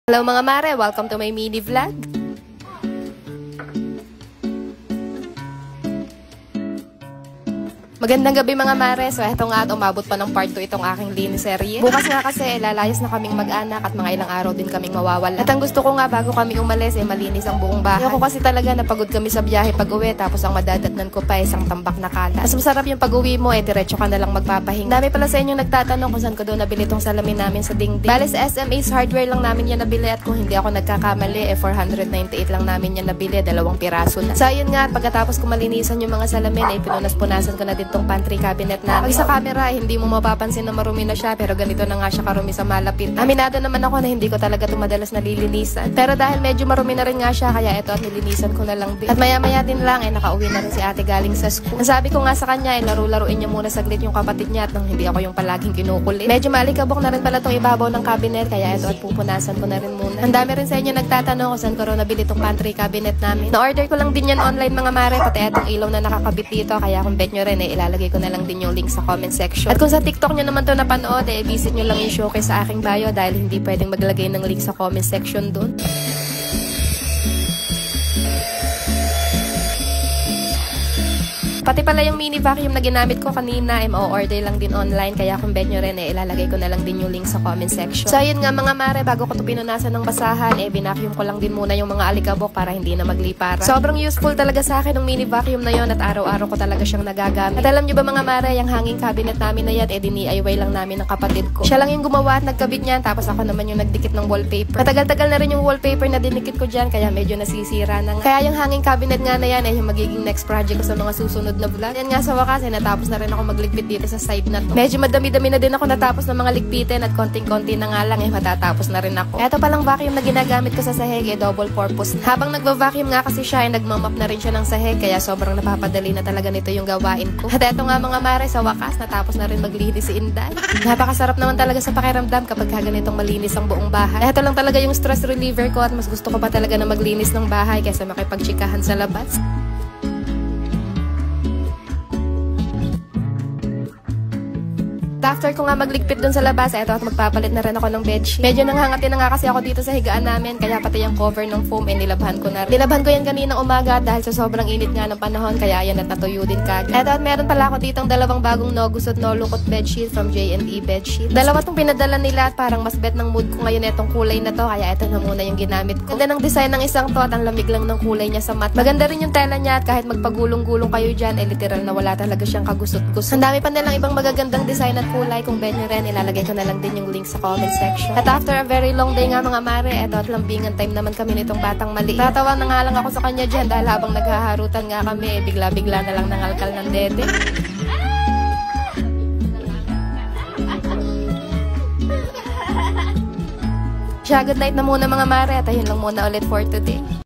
Hello mga mare! Welcome to my mini vlog! Magandang gabi mga mare. So eto nga at umabot pa ng part 2 itong aking linis serye. Bukas nga kasi lalayas na kaming mag-anak at mga ilang araw din kaming mawawala. At ang gusto ko nga bago kami umalis malinis ang buong bahay. Ako kasi talaga napagod kami sa biyahe pag-uwi tapos ang madadatnan ko pa isang tambak na kalat. Mas masarap yung pag-uwi mo diretso ka na lang magpapahinga. Dami pala sa inyong nagtatanong kung saan ko daw nabili itong salamin namin sa dingding. Bale sa SMA's Hardware lang namin yan nabili at kung hindi ako nagkakamali 498 lang namin yan nabili, 2 piraso na. So yun nga, pagkatapos ko malinisan yung mga salamin pinunas-punasan ko na din tong pantry cabinet namin. Pag sa camera, hindi mo mapapansin na marumi na siya, pero ganito na nga siya karumi sa malapit. Aminado naman ako na hindi ko talaga ito madalas nalilinisan. Pero dahil medyo marumi na rin nga siya, kaya ito at nilinisan ko na lang din. At maya-maya din lang, nakauwi na rin si ate galing sa school. Ang sabi ko nga sa kanya, laro-laruin niya muna saglit yung kapatid niya at nang hindi ako yung palaging kinukulit. Medyo maalikabok na rin pala itong ibabaw ng cabinet, kaya ito at pupunasan ko na rin muna. Ang dami rin sa inyo nagtatanong kung saan ko raw nabili itong pantry cabinet namin. Na-order ko lang din yan online mga mare, pati itong ilaw na nakakabit dito, kaya kung bet nyo rin, ilalagay ko na lang din yung link sa comment section. At kung sa TikTok nyo naman to napanood, visit nyo lang yung showcase sa aking bio dahil hindi pwedeng maglagay ng link sa comment section dun. Pati pala yung mini vacuum na ginamit ko kanina, order lang din online, kaya kung bet nyo rin, ilalagay ko na lang din yung link sa comment section. So ayun nga mga mare, bago ko ito pinunasan ng basahan, binacuum ko lang din muna yung mga alikabok para hindi na magliparan. Sobrang useful talaga sa akin ng mini vacuum na yon at araw-araw ko talaga siyang nagagamit. At alam nyo ba mga mare, yung hanging cabinet namin na yan, DIY lang namin ng kapatid ko. Siya lang yung gumawa at nagkabit niyan, tapos ako naman yung nagdikit ng wallpaper. Matagal-tagal na rin yung wallpaper na dinikit ko dyan, kaya medyo nasisira na nga. Kaya yung hanging cabinet nga na yan, yung magiging next project ko sa mga susunod na vlog. Yan nga sa wakas, natapos na rin ako magligpit dito sa side na to. Medyo madami-dami na din ako natapos ng mga ligpitin at konting-konti na nga lang matatapos na rin ako. Eto palang vacuum na ginagamit ko sa sahig, double purpose. Habang nagva-vacuum nga kasi siya, nagmamap na rin siya ng sahig, kaya sobrang napapadali na talaga nito yung gawain ko. At eto nga mga mare, sa wakas, natapos na rin maglinis si Inday. Napakasarap naman talaga sa pakiramdam kapag ganitong malinis ang buong bahay. Eto lang talaga yung stress reliever ko at mas gusto ko pa talaga na maglinis ng bahay kaysa makipagtsikahan sa labas. After ko nga magligpit dun sa labas, eto at magpapalit na rin ako ng bedsheet. Medyo nanghangati na nga kasi ako dito sa higaan namin, kaya pati yung cover ng foam, nilabhan ko na rin. Nilabhan ko yan kaninang umaga dahil sa sobrang init nga ng panahon, kaya yan at natuyo din kagad. Eto at meron pala ako ditong 2 bagong no gusot no lukot bedsheet from J&E Bedsheet. Dalawa tong pinadala nila at parang mas bet ng mood ko ngayon etong kulay na to, kaya eto na muna yung ginamit ko. Ganda ng design ng isang to at ang lamig lang ng kulay niya sa mat. Maganda rin yung tela niya at kahit magpagulong-gulong kayo dyan, literal na wala talaga siyang kagusot-gusot. Ang dami pa nilang ibang magagandang design at kulay, kung bet nyo rin, ilalagay ko na lang din yung link sa comment section. At after a very long day nga mga mare, eto at lambingan time naman kami nitong batang mali. Tatawa na nga lang ako sa kanya dyan dahil habang naghaharutan nga kami, bigla-bigla na lang nangalkal ng dede. Siya, good night na muna mga mare at ayun lang muna ulit for today.